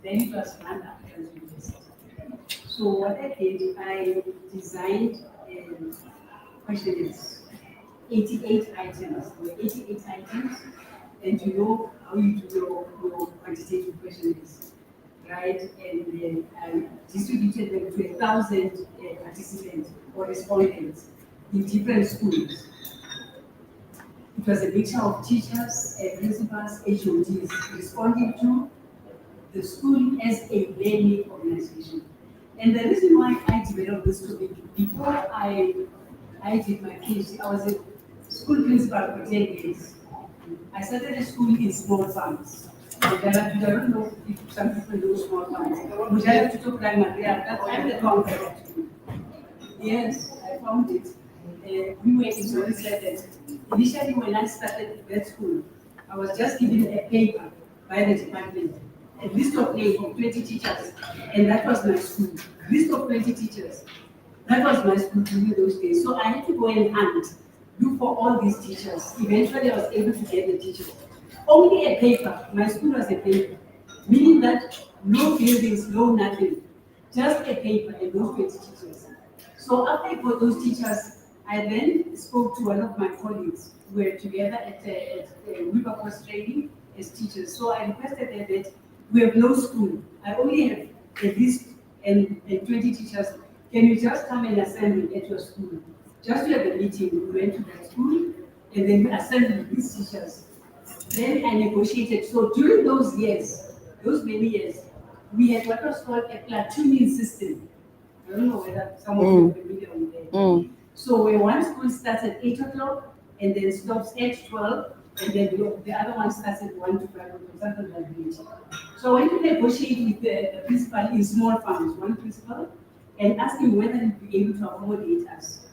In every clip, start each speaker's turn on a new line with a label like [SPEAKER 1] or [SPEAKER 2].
[SPEAKER 1] Then it was Pan African University. So what I did, I designed questionnaires, 88 items. There were 88 items, and you know how you do your quantitative questionnaires, right? And then I distributed them to 1,000 participants or respondents in different schools. It was a mixture of teachers, principals, HODs responding to the school as a learning organization. And the reason why I developed this topic, before I did my PhD, I was a school principal for 10 years. I started a school in small farms. I don't know if some people know small farms. Mujaya Tuto Primary, I'm the founder. Yes, I found it. We were in Zone 7. Initially, when I started that school, I was just given a paper by the department, a list of names of 20 teachers, and that was my school. List of 20 teachers. That was my school during those days. So I had to go and hunt, look for all these teachers. Eventually, I was able to get the teachers. Only a paper. My school was a paper, meaning that no buildings, no nothing, just a paper and those 20 teachers. So after I got those teachers, I then spoke to one of my colleagues. We were together at Wilberforce training as teachers. So I requested them that we have no school. I only have a list and 20 teachers. Can you just come and assemble at your school? Just to have a meeting. We went to that school and then we assembled these teachers. Then I negotiated. So during those years, those many years, we had what was called a platooning system. I don't know whether some of you are familiar with that. So where one school starts at 8 o'clock and then stops at 12, and then the other one starts at 1 to 5 o'clock, something like that. So I went to negotiate with the principal in small farms, one principal, and asked him whether he'd be able to accommodate us.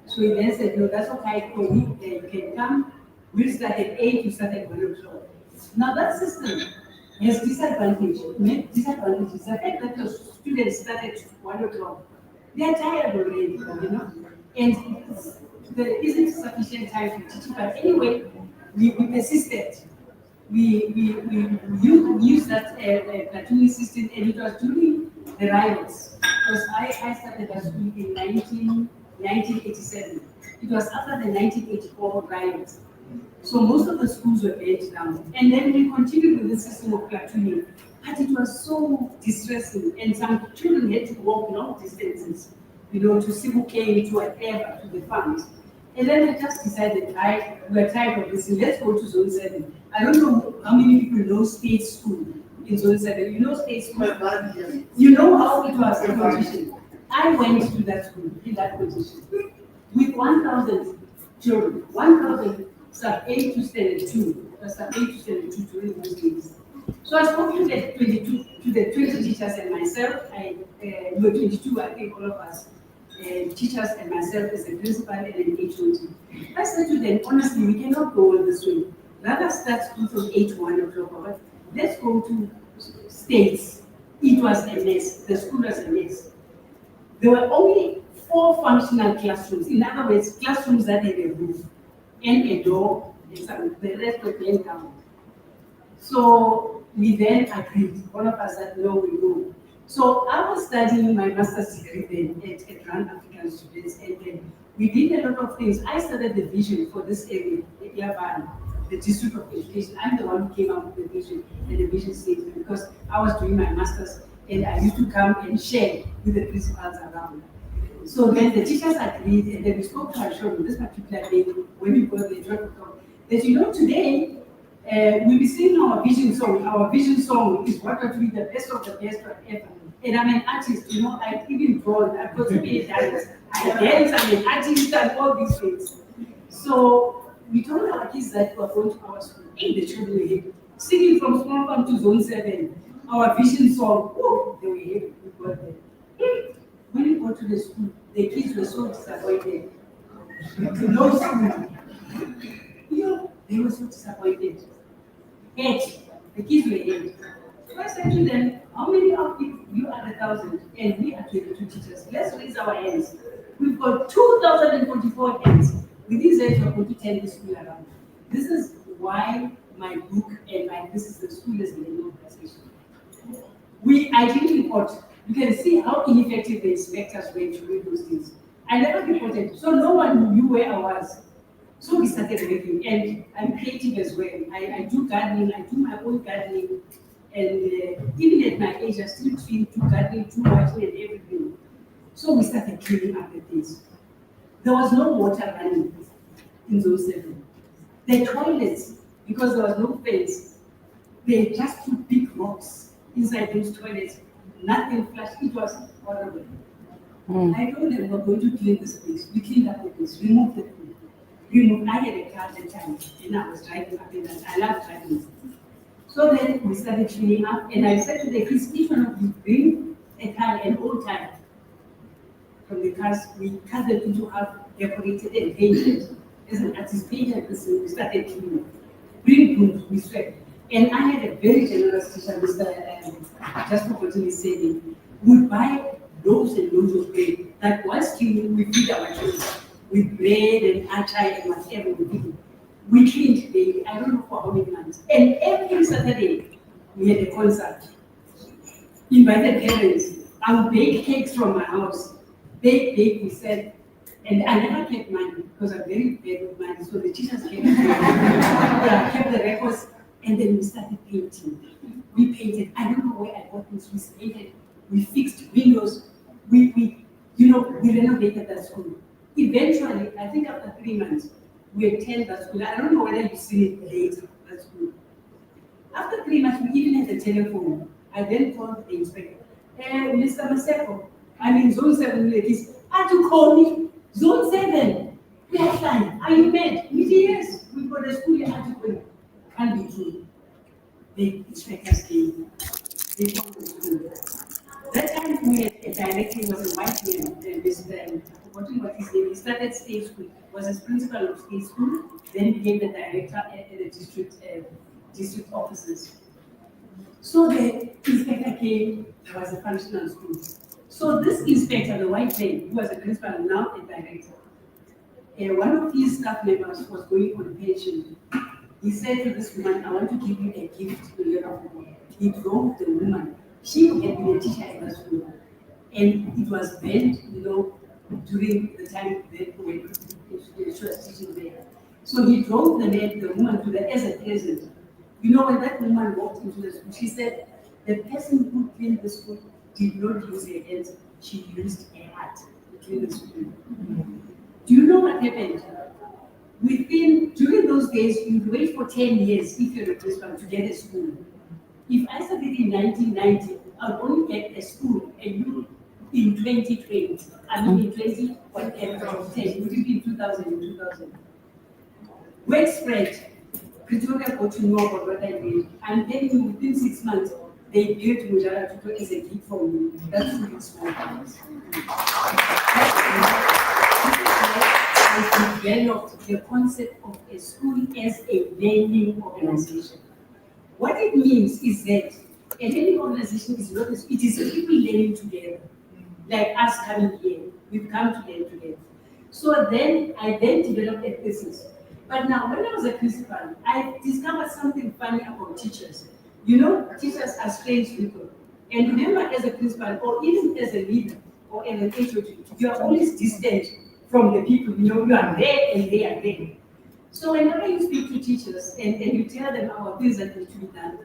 [SPEAKER 1] So he then said, no, that's okay, you can come. We'll start at 8, you start at 1 o'clock. Now that system has disadvantages. The fact that the students start at 1 o'clock, they're tired already, and there isn't sufficient time for teaching. But anyway, we persisted. We used that platooning system, and it was during the riots. Because I started that school in 1987. It was after the 1984 riots. So most of the schools were burnt down. And then we continued with the system of platooning. But it was so distressing. And some children had to walk long distances, to Sibukane, to whatever, to the farms. And then I just decided, we're tired of this, let's go to Zone 7. I don't know how many people know state school in Zone 7. You know state school? You know how it was in competition. I went to that school in that position with 1,000 children, 1,000 sub 8 to standard 2, sub 8 to standard 2 during those days. So I spoke to the 20 teachers and myself. We were 22, I think, all of us, teachers and myself as a principal and an HOD. I said to them, honestly, we cannot go on this way. Rather start school from 8 to 1 o'clock, but let's go to states. It was a mess. The school was a mess. There were only 4 functional classrooms. In other words, classrooms that had a roof and a door, and the rest were plain down. So we then agreed. One of us said, no, we go. So I was studying my master's degree then at Grand African Students, and then we did a lot of things. I started the vision for this area, the District of Education. I'm the one who came up with the vision and the vision statement because I was doing my master's and I used to come and share with the principals around. So then the teachers agreed, and then we spoke to our children this particular day when we got the job that today we'll be singing our vision song. Our vision song is what will be the best of the best ever. And I'm an artist, I've even drawn, I've got to be a dancer, I dance, I'm an artist, and all these things. So we told our kids that we were going to our school, and the children were happy. Singing from small farm to Zone 7, our vision song, they were happy. We got there. When we got to the school, the kids were so disappointed. No school. They were so disappointed. 8. The kids were 8. So I said to them, how many of you are 1,000 and we are 22 teachers? Let's raise our hands. We've got 2,044 hands. With these hands, we're going to turn the school around. This is why my book and this is the school is the learning organization. I didn't report. You can see how ineffective the inspectors were to do those things. I never reported, so no one knew where I was. So we started working, and I'm creative as well. I do gardening, I do my own gardening, and even at my age, I still feel to gardening, to watching, and everything. So we started cleaning up the things. There was no water running in those seven. The toilets, because there was no fence, they just put big rocks inside those toilets. Nothing flushed. It was horrible. I told them we're going to clean this place. We cleaned up the place, removed the food. I had a car at the time, and I was driving up and down. I love driving. So then we started cleaning up, and I said to the kids, each one of you bring a car, an old tire from the cars. We cut them into half, decorated and painted. As an artist painted this, we started cleaning. Bring brooms, we swept. And I had a very generous teacher, Mr. Just forgotten his saying, would buy loaves and loads of bread that once cleaning, we feed our children with bread and achai and whatever we did. We cleaned daily, I don't know for how many months. And every Saturday, we had a concert. Invited parents. I would bake cakes from my house. Bake, we said, and I never kept money because I'm very bad with money. So the teachers kept the records, and then we started painting. We painted. I don't know where I got this. We painted. We fixed windows. We renovated that school. Eventually, I think after 3 months, we attended that school. I don't know whether you've seen it later, that school. After 3 months, we even had a telephone. I then called the inspector. Mr. Maseko, I'm in zone 7 with this. Had to call me. Zone 7. We are flying. Are you mad? He said, yes. We got a school in Atikwini. Can't be true. The inspectors came. They found the school. That time we had a director, was a white man, Mr. Forgotten what his name. He started state school, was his principal of state school, then became the director at the district offices. So the inspector came, there was a functional school. So this inspector, the white man, who was a principal and now a director, one of his staff members was going on pension. He said to this woman, I want to give you a gift to your home. He drove the woman. She had been a teacher in the school. And it was banned, during the time when she was teaching there. So he drove the woman to as a present. When that woman walked into the school, she said, the person who cleaned the school did not use her hands, she used her heart to clean the school. Do you know what happened? During those days, you'd wait for 10 years if you're a principal to get a school. If I started in 1990, I'd only get a school, and you in 2020, in 20, whatever, 10, would it be in 2000 and 2000? Work spread. Pretoria got to know about what I did. I'm telling you, within 6 months, they built Mujara Tuto as a gift for me. That's really small things. I developed the concept of a school as a learning organization. What it means is that a learning organization is not, it is people learning together. Like us coming here, we've come to learn together. So then I developed a business. But now, when I was a principal, I discovered something funny about teachers. Teachers are strange people. And remember, as a principal, or even as a leader, or as an HOD, you are always distant from the people. You are there and they are there. So whenever you speak to teachers and you tell them about things that need to be done,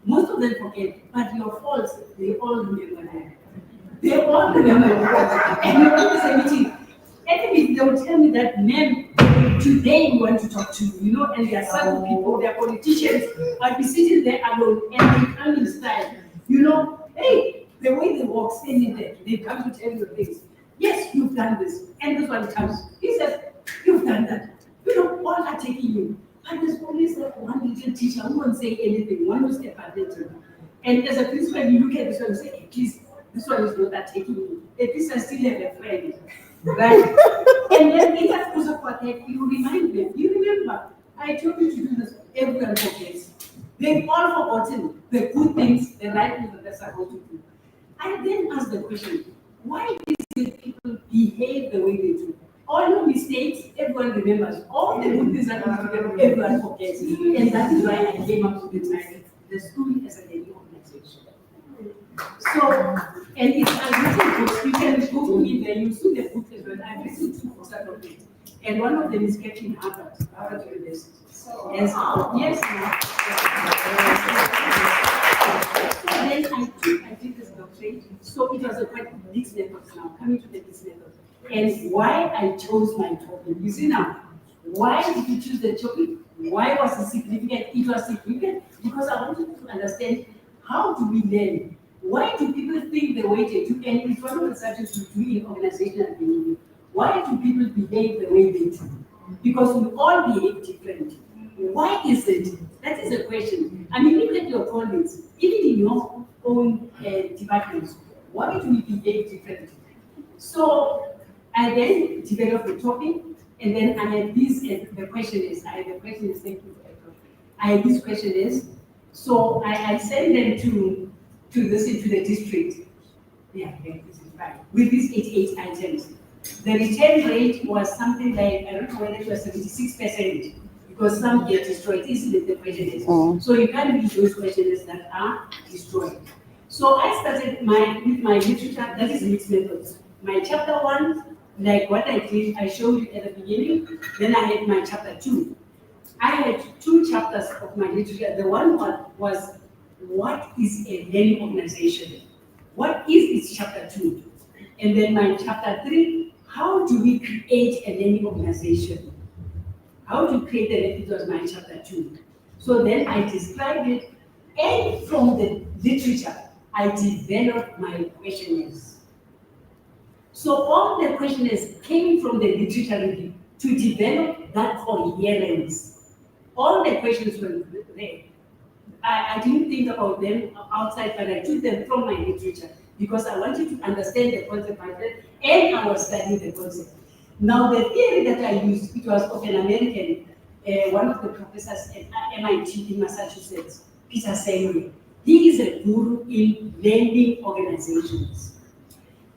[SPEAKER 1] most of them forget, but your faults, they all remember them. They all remember your faults. And you always say meeting. Anyway, they will tell me that, ma'am, today we want to talk to you, and there are certain people, they are politicians, I'll be sitting there alone, and they come in style, hey, the way they walk, standing there, they come to tell you things. Yes, you've done this, and this one comes. He says, you've done that. All are taking you. But there's always that one little teacher who won't say anything, one who's a pathetic. And as a principal, you look at this one and say, at least this one is not that taking you. At least I still have a friend. Right? And then in that course of protect, you remind them. You remember, I told you to do this, everyone forgets. They've all forgotten the good things, the right things that they're supposed to do. I then ask the question, why do people behave the way they do? All your mistakes, everyone remembers. All the good things that we do, everyone forgets. And that is why I came up with the title, The School as a Learning Organization. So, and it's I've written books. You can Google me there, you see the book as well. I've written two for some of it. And one of them is kept in Harvard University. Yes, yes, then I did this doctorate. So it was a quite mixed method now, coming to the mixed method. And why I chose my topic. You see now, why did you choose the topic? Why was it significant? It was significant because I wanted to understand how do we learn? Why do people think the way they do? And it's one of the subjects we do in organizational behavior. Why do people behave the way they do? Because we all behave differently. Why is it? That is a question. I mean, look at your colleagues, even in your own departments. Why do we behave differently? So I then developed the topic, and then I had these, the question is, thank you, I had these questionnaires. So I sent them to the district. Yeah, this is right. With these 88 items. The return rate was something like, I don't know whether it was 76%, because some get destroyed, isn't it, the questionnaires? So you can't use those questionnaires that are destroyed. So I started with my literature, that is mixed methods. My chapter 1, like what I did, I showed you at the beginning, then I had my chapter 2. I had 2 chapters of my literature. The one was what is a learning organization? What is its chapter 2? And then my chapter 3, how do we create a learning organization? How to create a it was my chapter 2. So then I described it, and from the literature, I developed my questionnaires. So all the questionnaires came from the literature review to develop that coherence. All the questions were there. I didn't think about them outside, but I took them from my literature because I wanted to understand the concept myself, and I was studying the concept. Now, the theory that I used, it was of an American, one of the professors at MIT in Massachusetts, Peter Samuel. He is a guru in learning organizations.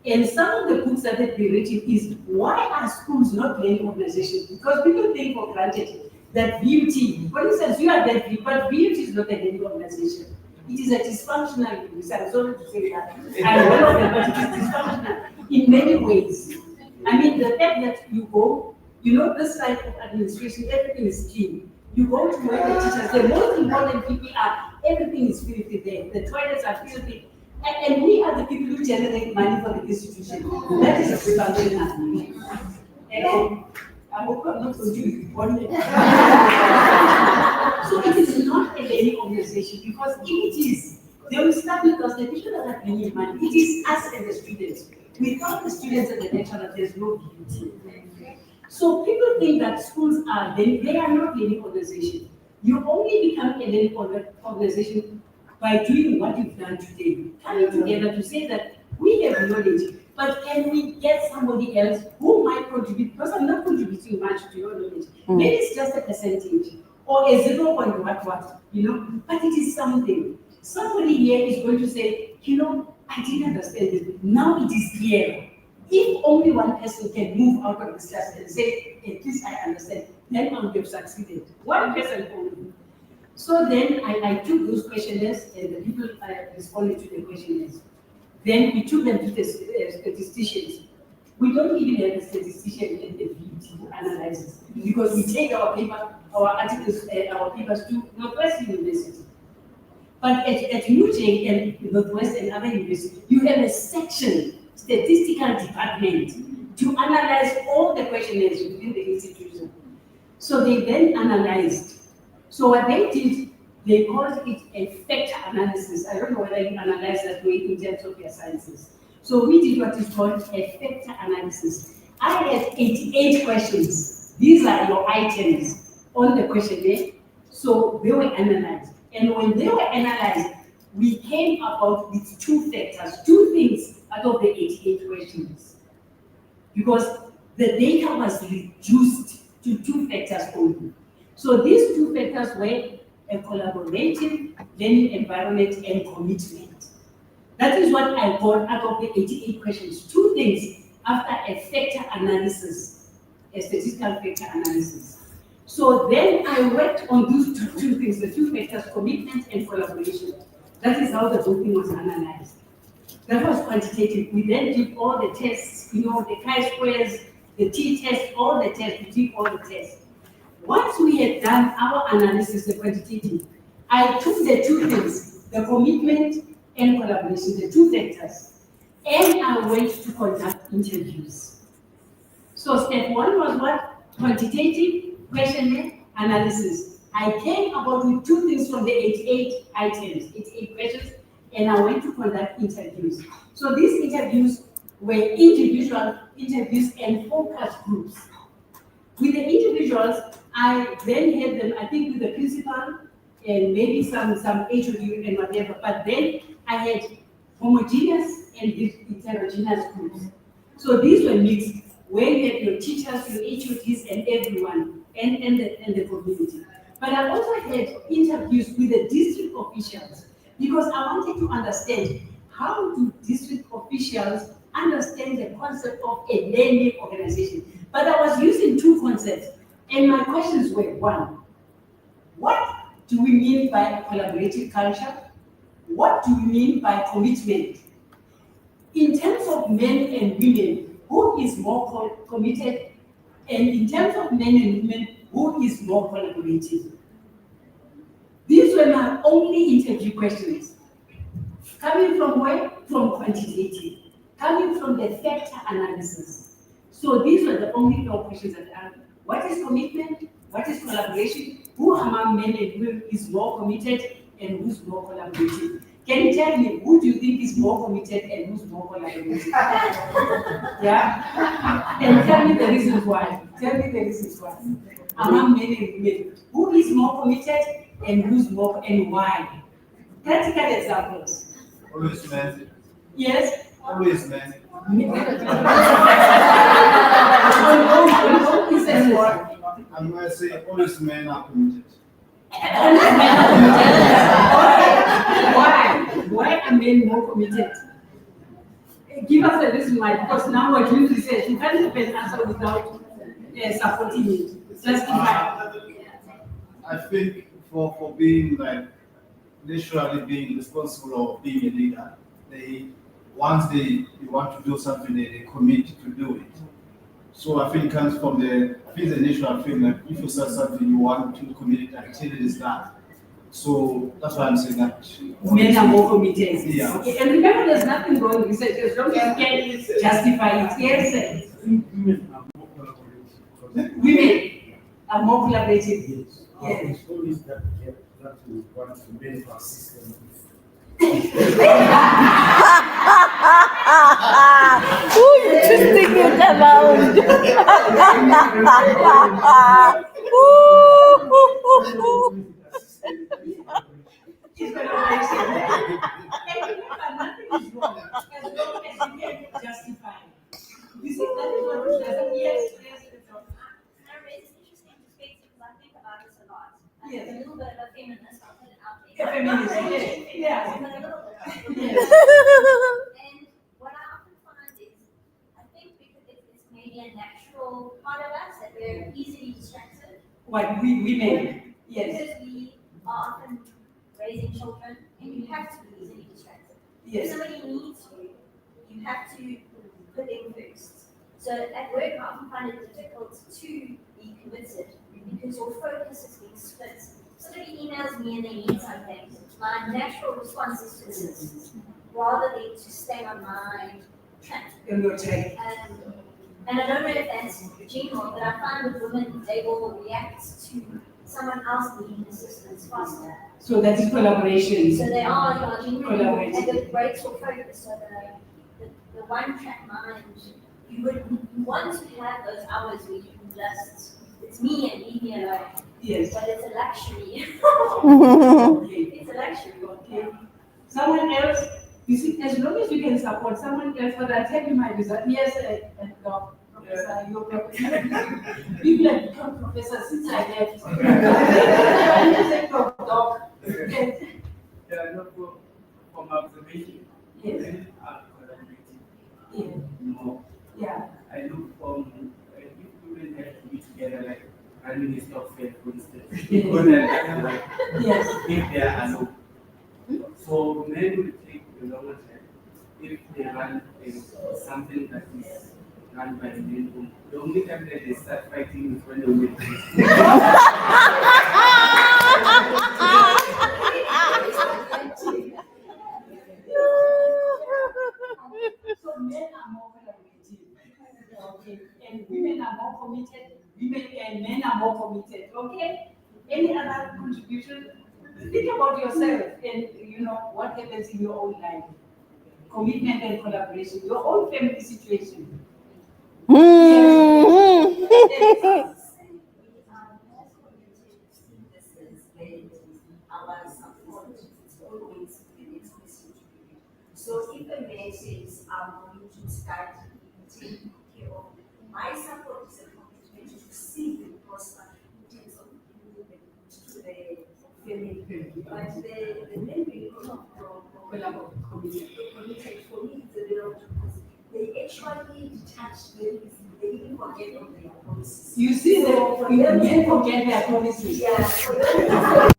[SPEAKER 1] And some of the books that have been written is, why are schools not learning organizations? Because people take for granted that beauty, for instance, you are that, but beauty is not a learning organization. It is a dysfunctional, I'm sorry to say that, and one of them, but it is dysfunctional in many ways. I mean, the fact that you go, this type of administration, everything is clean. You go to where the teachers, the most important people are, everything is filthy there. The toilets are filthy. And we are the people who generate money for the institution. That is dysfunctional. I hope I'm not confused. So it is not a learning organization because if it is, they will start with us, the people that are bringing money. It is us and the students. Without the students and the lecturer, there's no beauty. So people think that schools are, they are not learning organization. You only become a learning organization by doing what you've done today. Coming together to say that we have knowledge, but can we get somebody else who might contribute? Because I'm not contributing much to your knowledge. Maybe it's just a percentage or a 0. What, but it is something. Somebody here is going to say, I didn't understand this. Now it is clear. If only one person can move out of this class and say, at least I understand, then I would have succeeded. One person only. So then I took those questionnaires and the people responded to the questionnaires. Then we took them to the statisticians. We don't even have a statistician in the VT who analyzes because we take our articles, our papers to Northwest University. But at UJ and Northwest and other universities, you have a section, statistical department, to analyze all the questionnaires within the institution. So they then analyzed. So what they did, they called it a factor analysis. I don't know whether you analyze that way in terms of your sciences. So we did what is called a factor analysis. I had 88 questions. These are your items on the questionnaire. So they were analyzed. And when they were analyzed, we came about with 2 factors, 2 things out of the 88 questions. Because the data was reduced to 2 factors only. So these 2 factors were a collaborative learning environment and commitment. That is what I got out of the 88 questions. 2 things after a factor analysis, a statistical factor analysis. So then I worked on those two things, the 2 factors, commitment and collaboration. That is how the whole thing was analyzed. That was quantitative. We then did all the tests, the chi-squares, the t-test, all the tests, we did all the tests. Once we had done our analysis, the quantitative, I took the two things, the commitment and collaboration, the two factors, and I went to conduct interviews. So step one was what? Quantitative questionnaire analysis. I came about with two things from the 88 items, 88 questions, and I went to conduct interviews. So these interviews were individual interviews and focus groups. With the individuals, I then had them, I think, with the principal and maybe some HOD and whatever, but then I had homogeneous and heterogeneous groups. So these were mixed, where you had your teachers, your HODs, and everyone, and the community. But I also had interviews with the district officials, because I wanted to understand how do district officials understand the concept of a learning organization. But I was using two concepts, and my questions were: one, what do we mean by a collaborative culture? What do we mean by commitment? In terms of men and women, who is more committed? And in terms of men and women, who is more collaborative? These were my only interview questions. Coming from where? From quantitative. Coming from the factor analysis. So these were the only four questions that I asked. What is commitment? What is collaboration? Who among men and women is more committed and who's more collaborative? Can you tell me who do you think is more committed and who's more collaborative? Yeah? And tell me the reasons why. Tell me the reasons why. Among men and women, who is more committed and who's more, and why? Practical examples.
[SPEAKER 2] Always men.
[SPEAKER 1] Yes?
[SPEAKER 2] Always men. I'm going to say always men are committed.
[SPEAKER 1] Why are men more committed? Give us a reason why, because now we're doing research. You can't even answer without supporting it. Justify.
[SPEAKER 2] I think for being naturally being responsible or being a leader, once you want to do something, they commit to do it. So I think it comes from the natural feeling that if you start something, you want to commit it until it is done. So that's why I'm saying that
[SPEAKER 1] men are more committed.
[SPEAKER 2] Yeah.
[SPEAKER 1] Okay. And remember, there's nothing wrong with research as long as you can justify it. Yes.
[SPEAKER 3] Women are more collaborative.
[SPEAKER 1] Women are more collaborative.
[SPEAKER 3] Yes.
[SPEAKER 1] Yes.
[SPEAKER 3] It's always that we want to make our system.
[SPEAKER 4] Who you twisting it around?
[SPEAKER 1] It's collaboration. And remember, nothing is wrong as long as you can justify it. You see, that is what it doesn't. Yes.
[SPEAKER 5] It's interesting to speak to because I think about this a lot. I'm
[SPEAKER 1] Yes.
[SPEAKER 5] a little bit of a feminist, I'll put it out there.
[SPEAKER 1] A feminist, yes.
[SPEAKER 5] But a little bit.
[SPEAKER 1] Yes.
[SPEAKER 5] And what I often find is, I think because it's maybe a natural part of us that we're easily distracted.
[SPEAKER 1] What women? Yes.
[SPEAKER 5] Because we are often raising children and you have to be easily distracted.
[SPEAKER 1] Yes.
[SPEAKER 5] If somebody needs you, you have to put them first. So at work, I often find it difficult to be committed because your focus is being split. Somebody emails me and they need something. My natural response is to assist rather than to stay on my track.
[SPEAKER 1] On your track.
[SPEAKER 5] And I don't know if that's general, but I find with women, they will react to someone else needing assistance faster.
[SPEAKER 1] So that is collaboration.
[SPEAKER 5] So they are genuinely, and
[SPEAKER 1] Collaborating.
[SPEAKER 5] it breaks your focus. So the one track mind, you want to have those hours where you can just, it's me and leave me alone.
[SPEAKER 1] Yes.
[SPEAKER 5] But it's a luxury.
[SPEAKER 1] Okay.
[SPEAKER 5] It's a luxury.
[SPEAKER 1] Okay. Someone else, you see, as long as you can support someone else, but I tell you my result. Yes, Professor, you're professor. People have become professors since I left. I just say Doc. Yes.
[SPEAKER 6] Yeah, I know from observation,
[SPEAKER 1] Yes.
[SPEAKER 6] women are collaborating
[SPEAKER 1] Yeah.
[SPEAKER 6] more.
[SPEAKER 1] Yeah.
[SPEAKER 6] I look from if women have to be together, like running a stock fair, for instance. Because they're like,
[SPEAKER 1] Yes.
[SPEAKER 6] if they are alone, So men will take a longer time if they run something that is run by the men. The only time that they start fighting is when the women
[SPEAKER 1] So men are more collaborative, okay, and women are more committed. Women and men are more committed, okay. Any other contribution? Think about yourself and what happens in your own life. Commitment and collaboration, your own family situation.
[SPEAKER 5] Our support is always been explicit. So if a man says, I'm going to start taking care of my support is a commitment to see them prosper in terms of movement to the family. But the men really committed for me is a little because they actually detach them, they even forget on their promises.
[SPEAKER 1] You see,
[SPEAKER 5] So
[SPEAKER 1] that men forget their promises.
[SPEAKER 5] Yeah, for them,